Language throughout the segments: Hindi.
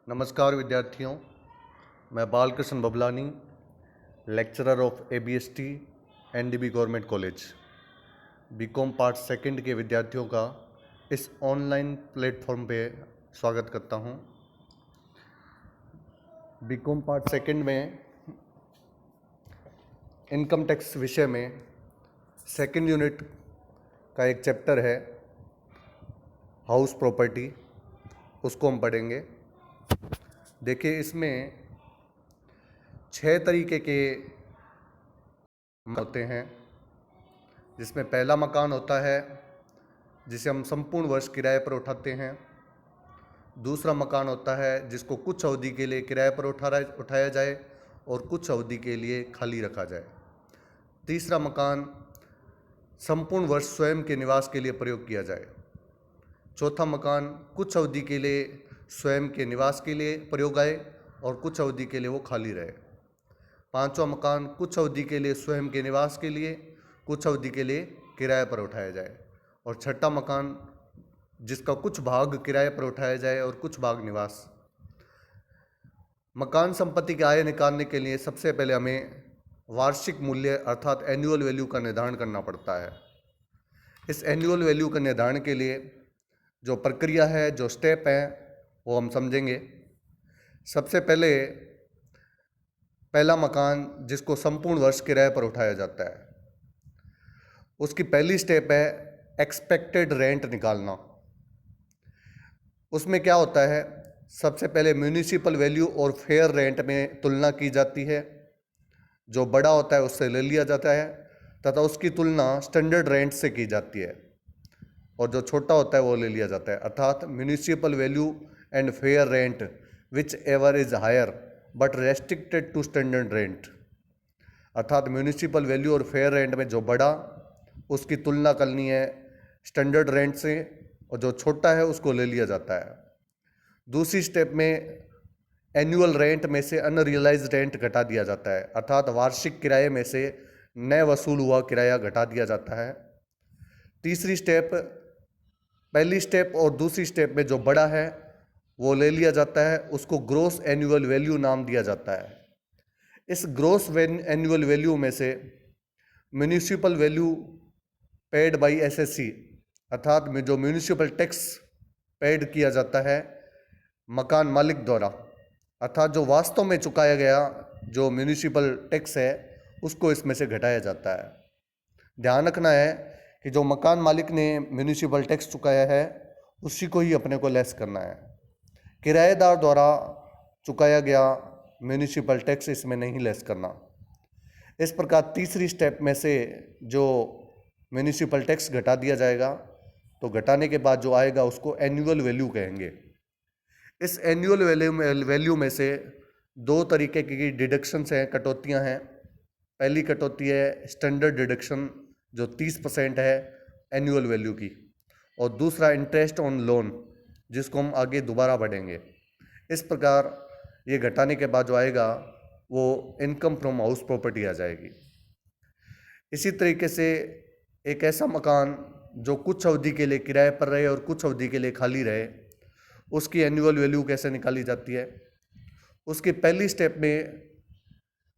नमस्कार विद्यार्थियों, मैं Balkrishna Bablani, lecturer of ABST NDB government college, BCom part second के विद्यार्थियों का इस ऑनलाइन प्लेटफॉर्म पे स्वागत करता हूं। बीकॉम पार्ट सेकंड में इनकम टैक्स विषय में सेकंड यूनिट का एक चैप्टर है हाउस प्रॉपर्टी, उसको हम पढ़ेंगे। देखिए, इसमें 6 तरीके के होते हैं, जिसमें पहला मकान होता है जिसे हम संपूर्ण वर्ष किराए पर उठाते हैं। दूसरा मकान होता है जिसको कुछ अवधि के लिए किराए पर उठाया जाए और कुछ अवधि के लिए खाली रखा जाए। तीसरा मकान संपूर्ण वर्ष स्वयं के निवास के लिए प्रयोग किया जाए। चौथा मकान कुछ अवधि के लिए स्वयं के निवास के लिए प्रयोग आए और कुछ अवधि के लिए वो खाली रहे। पांचवा मकान कुछ अवधि के लिए स्वयं के निवास के लिए, कुछ अवधि के लिए किराए पर उठाया जाए। और छठा मकान जिसका कुछ भाग किराए पर उठाया जाए और कुछ भाग निवास। मकान संपत्ति की आय निकालने के लिए सबसे पहले हमें वार्षिक मूल्य अर्थात एनुअल वैल्यू का निर्धारण करना पड़ता है। इस एनुअल वैल्यू का निर्धारण के लिए जो प्रक्रिया है, जो स्टेप है, वो हम समझेंगे। सबसे पहले पहला मकान जिसको संपूर्ण वर्ष किराए पर उठाया जाता है, उसकी पहली स्टेप है एक्सपेक्टेड रेंट निकालना। उसमें क्या होता है, सबसे पहले म्यूनिसिपल वैल्यू और फेयर रेंट में तुलना की जाती है। जो बड़ा होता है उससे ले लिया जाता है तथा उसकी तुलना स्टैंडर्ड रेंट से की जाती है, और जो छोटा होता है वो ले लिया जाता है। अर्थात municipal value and fair rent whichever is higher but restricted to standard rent. अर्थात म्यूनिसिपल वैल्यू और फेयर रेंट में जो बड़ा, उसकी तुलना करनी है स्टैंडर्ड रेंट से, और जो छोटा है उसको ले लिया जाता है। दूसरी स्टेप में एनुअल रेंट में से अनरियलाइज्ड रेंट घटा दिया जाता है। अर्थात वार्षिक किराए में से नए वसूल हुआ किराया घटा दिया जाता है। तीसरी स्टेप, पहली स्टेप और दूसरी स्टेप में जो बड़ा है वो ले लिया जाता है, उसको ग्रोस एनुअल वैल्यू नाम दिया जाता है। इस ग्रोस एनुअल वैल्यू में से municipal value paid by SSC, अर्थात जो म्यूनिसिपल टैक्स पेड किया जाता है मकान मालिक द्वारा, अर्थात जो वास्तव में चुकाया गया जो म्यूनिसिपल टैक्स है, उसको इसमें से घटाया जाता है। ध्यान रखना है कि जो मकान मालिक ने म्यूनिसिपल टैक्स चुकाया है उसी को ही अपने को लेस करना है। किराएदार द्वारा चुकाया गया म्यूनिसिपल टैक्स इसमें नहीं लेस करना। इस प्रकार तीसरी स्टेप में से जो म्यूनिसिपल टैक्स घटा दिया जाएगा, तो घटाने के बाद जो आएगा उसको एनुअल वैल्यू कहेंगे। इस एनुअल वैल्यू में से 2 तरीके की डिडक्शंस हैं, कटौतियां हैं। पहली कटौती है स्टैंडर्ड डिडक्शन जो 30% है एनुअल वैल्यू की, और दूसरा इंटरेस्ट ऑन लोन जिसको हम आगे दोबारा बढ़ेंगे। इस प्रकार ये घटाने के बाद जो आएगा वो इनकम फ्रॉम हाउस प्रॉपर्टी आ जाएगी। इसी तरीके से एक ऐसा मकान जो कुछ अवधि के लिए किराए पर रहे और कुछ अवधि के लिए खाली रहे, उसकी एनुअल वैल्यू कैसे निकाली जाती है। उसकी पहली स्टेप में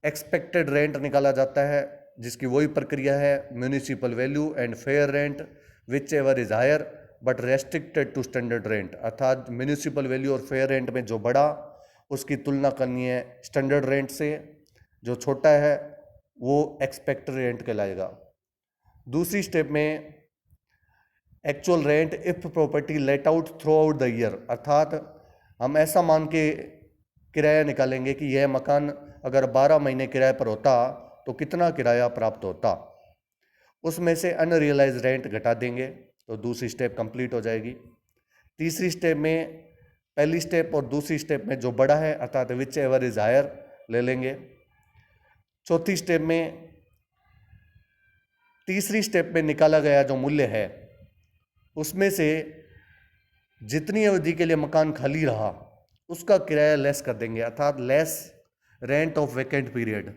एक्सपेक्टेड रेंट निकाला जाता है, जिसकी वही प्रक्रिया है municipal value and fair rent whichever is higher but restricted to standard rent. अर्थात म्यूनिसिपल वैल्यू और फेयर रेंट में जो बड़ा, उसकी तुलना करनी है स्टैंडर्ड रेंट से, जो छोटा है वो एक्सपेक्टेड रेंट कहलाएगा। दूसरी स्टेप में actual rent if property let out through out the year, अर्थात हम ऐसा मान के किराया निकालेंगे कि यह मकान अगर 12 महीने किराए पर होता तो कितना किराया प्राप्त होता, उसमें से अनरियलाइज रेंट घटा देंगे तो दूसरी स्टेप कंप्लीट हो जाएगी। तीसरी स्टेप में पहली स्टेप और दूसरी स्टेप में जो बड़ा है अर्थात विच एवर इज हायर ले लेंगे। चौथी स्टेप में, तीसरी स्टेप में निकाला गया जो मूल्य है उसमें से जितनी अवधि के लिए मकान खाली रहा उसका किराया लेस कर देंगे, अर्थात less rent of vacant period.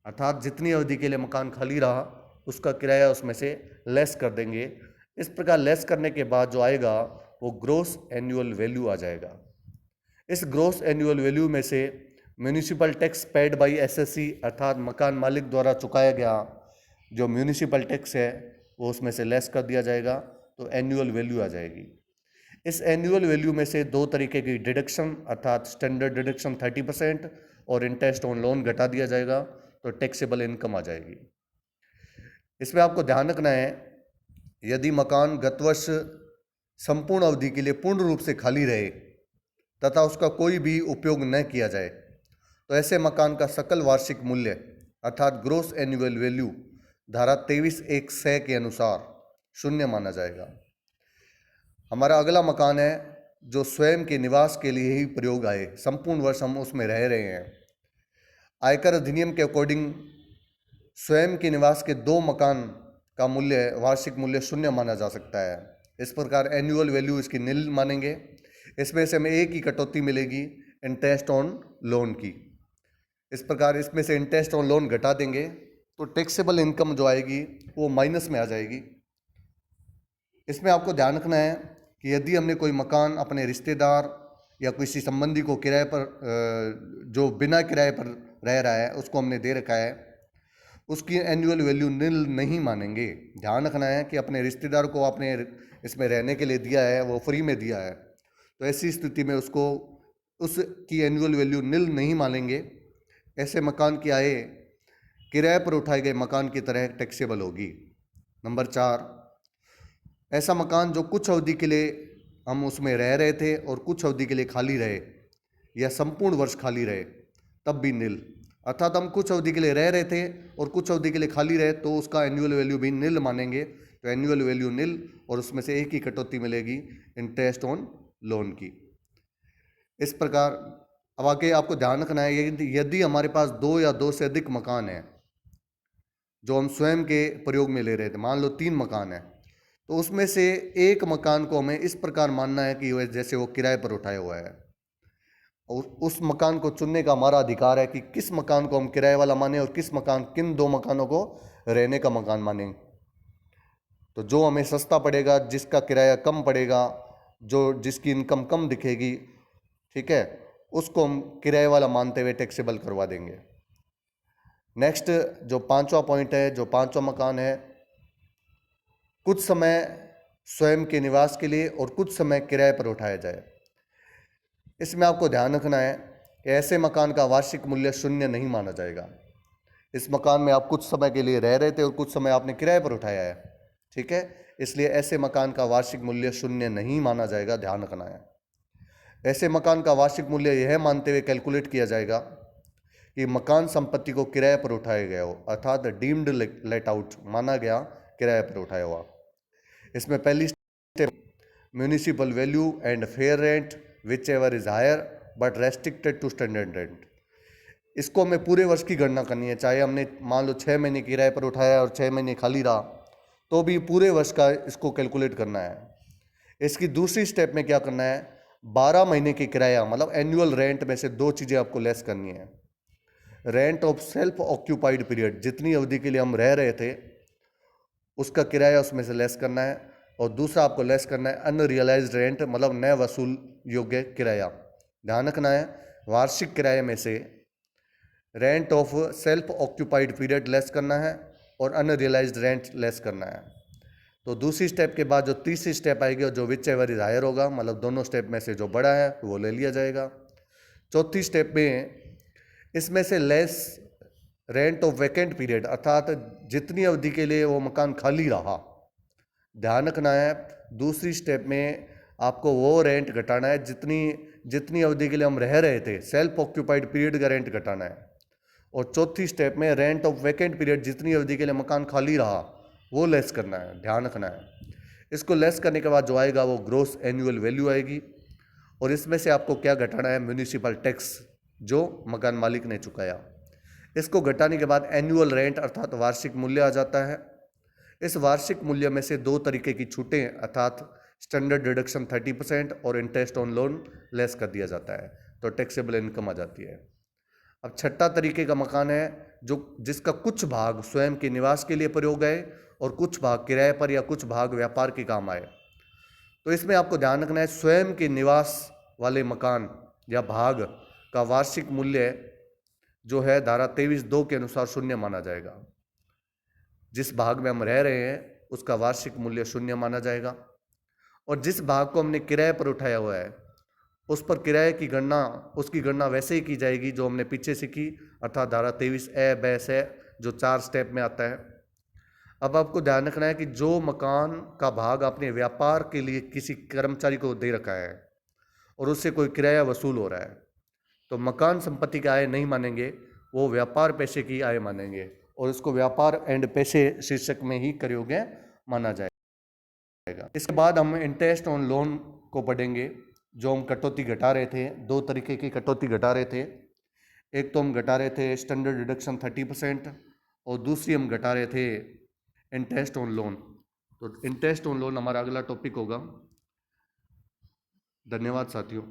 अर्थात जितनी अवधि के लिए मकान खाली रहा उसका किराया उसमें से लेस कर देंगे। इस प्रकार लेस करने के बाद जो आएगा वो ग्रोस एनुअल वैल्यू आ जाएगा। इस ग्रॉस एनुअल वैल्यू में से municipal tax paid by SSC अर्थात मकान मालिक द्वारा चुकाया गया जो म्यूनिसिपल टैक्स है वो उसमें से लेस कर दिया जाएगा, तो एनुअल वैल्यू आ जाएगी। इस एनुअल वैल्यू में से दो तरीके की डिडक्शन अर्थात स्टैंडर्ड डिडक्शन 30% और इंटरेस्ट ऑन लोन घटा दिया जाएगा, तो टैक्सेबल इनकम आ जाएगी। इसमें आपको ध्यान रखना है, यदि मकान गत वर्ष संपूर्ण अवधि के लिए पूर्ण रूप से खाली रहे तथा उसका कोई भी उपयोग न किया जाए तो ऐसे मकान का सकल वार्षिक मूल्य अर्थात ग्रॉस एनुअल वैल्यू धारा 23(1) के अनुसार शून्य माना जाएगा। हमारा अगला मकान है जो स्वयं के निवास के लिए ही प्रयोग आए, संपूर्ण वर्ष हम उसमें रह रहे हैं। आयकर अधिनियम के अकॉर्डिंग स्वयं के निवास के दो मकान का मूल्य वार्षिक मूल्य शून्य माना जा सकता है। इस प्रकार एनुअल वैल्यू इसकी नील मानेंगे। इसमें से हमें एक ही कटौती मिलेगी इंटरेस्ट ऑन लोन की। इस प्रकार इसमें से इंटरेस्ट ऑन लोन घटा देंगे तो टैक्सेबल इनकम जो आएगी वो माइनस में आ जाएगी। इसमें आपको ध्यान रखना है कि यदि हमने कोई मकान अपने रिश्तेदार या किसी संबंधी को किराए पर जो बिना किराए पर रह रहा है उसको हमने दे रखा है, उसकी एनुअल वैल्यू नील नहीं मानेंगे। ध्यान रखना है कि अपने रिश्तेदार को आपने इसमें रहने के लिए दिया है, वो फ्री में दिया है, तो ऐसी स्थिति में उसको उसकी एनुअल वैल्यू नील नहीं मानेंगे। ऐसे मकान की आय किराए पर उठाए गए मकान की तरह टैक्सेबल होगी। नंबर 4, ऐसा मकान जो कुछ अवधि के लिए हम उसमें रह रहे थे और कुछ अवधि के लिए खाली रहे या संपूर्ण वर्ष खाली रहे तब भी नील, अर्थात हम कुछ अवधि के लिए रह रहे थे और कुछ अवधि के लिए खाली रहे तो उसका एनुअल वैल्यू भी नील मानेंगे। तो एनुअल वैल्यू नील और उसमें से एक ही कटौती मिलेगी इंटरेस्ट ऑन लोन की। इस प्रकार अब आगे आपको ध्यान रखना है, यदि हमारे पास दो या दो से अधिक मकान हैं जो हम स्वयं के प्रयोग में ले रहे थे, मान लो 3 मकान है, तो उसमें से एक मकान को हमें इस प्रकार मानना है कि जैसे वो किराए पर उठाया हुआ है। और उस मकान को चुनने का हमारा अधिकार है कि किस मकान को हम किराए वाला माने और किन 2 मकानों को रहने का मकान मानें। तो जो हमें सस्ता पड़ेगा, जिसका किराया कम पड़ेगा, जिसकी इनकम कम दिखेगी, ठीक है, उसको हम किराए वाला मानते हुए टैक्सेबल करवा देंगे। नेक्स्ट जो 5वां पॉइंट है, जो 5वां मकान है, कुछ समय स्वयं के निवास के लिए और कुछ समय किराए पर उठाया जाए। इसमें आपको ध्यान रखना है कि ऐसे मकान का वार्षिक मूल्य शून्य नहीं माना जाएगा। इस मकान में आप कुछ समय के लिए रह रहे थे और कुछ समय आपने किराए पर उठाया है, ठीक है, इसलिए ऐसे मकान का वार्षिक मूल्य शून्य नहीं माना जाएगा, ध्यान रखना है। ऐसे मकान का वार्षिक मूल्य यह मानते हुए कैलकुलेट किया जाएगा कि मकान संपत्ति को किराए पर उठाया गया हो, अर्थात डीम्ड लेट आउट माना गया, किराए पर उठाया हुआ। इसमें पहली step municipal value and fair rent whichever is higher but restricted to standard rent. इसको हमें पूरे वर्ष की गणना करनी है, चाहे हमने मान लो 6 महीने किराए पर उठाया और 6 महीने खाली रहा तो भी पूरे वर्ष का इसको कैलकुलेट करना है। इसकी दूसरी स्टेप में क्या करना है, 12 महीने की किराया मतलब एनुअल रेंट में से 2 चीज़ें आपको लेस करनी है। Rent of self occupied period, जितनी अवधि के लिए हम रह रहे थे उसका किराया उसमें से लेस करना है, और दूसरा आपको लेस करना है अनरियलाइज्ड रेंट मतलब न वसूल योग्य किराया। ध्यान रखना है, वार्षिक किराए में से rent of self occupied period less करना है और अनरियलाइज्ड रेंट लेस करना है। तो दूसरी स्टेप के बाद जो तीसरी स्टेप आएगी और जो विच एवर इज हायर होगा, मतलब दोनों स्टेप में से जो बड़ा है वो ले लिया जाएगा। चौथी स्टेप में इसमें से less rent of vacant period, अर्थात जितनी अवधि के लिए वो मकान खाली रहा। ध्यान रखना है, दूसरी स्टेप में आपको वो रेंट घटाना है जितनी अवधि के लिए हम रह रहे थे, सेल्फ ऑक्यूपाइड पीरियड का रेंट घटाना है। और चौथी स्टेप में रेंट ऑफ वैकेंट पीरियड, जितनी अवधि के लिए मकान खाली रहा वो लेस करना है, ध्यान रखना है। इसको लेस करने के बाद जो आएगा वो ग्रॉस एनुअल वैल्यू आएगी, और इसमें से आपको क्या घटाना है, म्यूनिसिपल टैक्स जो मकान मालिक ने चुकाया। इसको घटाने के बाद एनुअल रेंट अर्थात वार्षिक मूल्य आ जाता है। इस वार्षिक मूल्य में से 2 तरीके की छूटें अर्थात स्टैंडर्ड डिडक्शन 30% और इंटरेस्ट ऑन लोन लेस कर दिया जाता है, तो टैक्सेबल इनकम आ जाती है। अब छठा तरीके का मकान है जिसका कुछ भाग स्वयं के निवास के लिए प्रयोग है और कुछ भाग किराए पर या कुछ भाग व्यापार के काम आए। तो इसमें आपको ध्यान रखना है, स्वयं के निवास वाले मकान या भाग का वार्षिक मूल्य जो है धारा 23(2) के अनुसार शून्य माना जाएगा। जिस भाग में हम रह रहे हैं उसका वार्षिक मूल्य शून्य माना जाएगा, और जिस भाग को हमने किराए पर उठाया हुआ है उस पर किराए की गणना, उसकी गणना वैसे ही की जाएगी जो हमने पीछे सीखी, अर्थात धारा 23(a), (b), (c) जो 4 स्टेप में आता है। अब आपको ध्यान रखना है कि जो मकान का भाग आपने व्यापार के लिए किसी कर्मचारी को दे रखा है और उससे कोई किराया वसूल हो रहा है, तो मकान संपत्ति की आय नहीं मानेंगे, वो व्यापार पेशे की आय मानेंगे, और इसको व्यापार एंड पेशे शीर्षक में ही करयोग्य माना जाएगा। इसके बाद हम इंटरेस्ट ऑन लोन को पढ़ेंगे, जो हम कटौती घटा रहे थे। दो तरीके की कटौती घटा रहे थे। एक तो हम घटा रहे थे स्टैंडर्ड डिडक्शन 30%, और दूसरी हम घटा रहे थे इंटरेस्ट ऑन लोन। तो इंटरेस्ट ऑन लोन हमारा अगला टॉपिक होगा। धन्यवाद साथियों।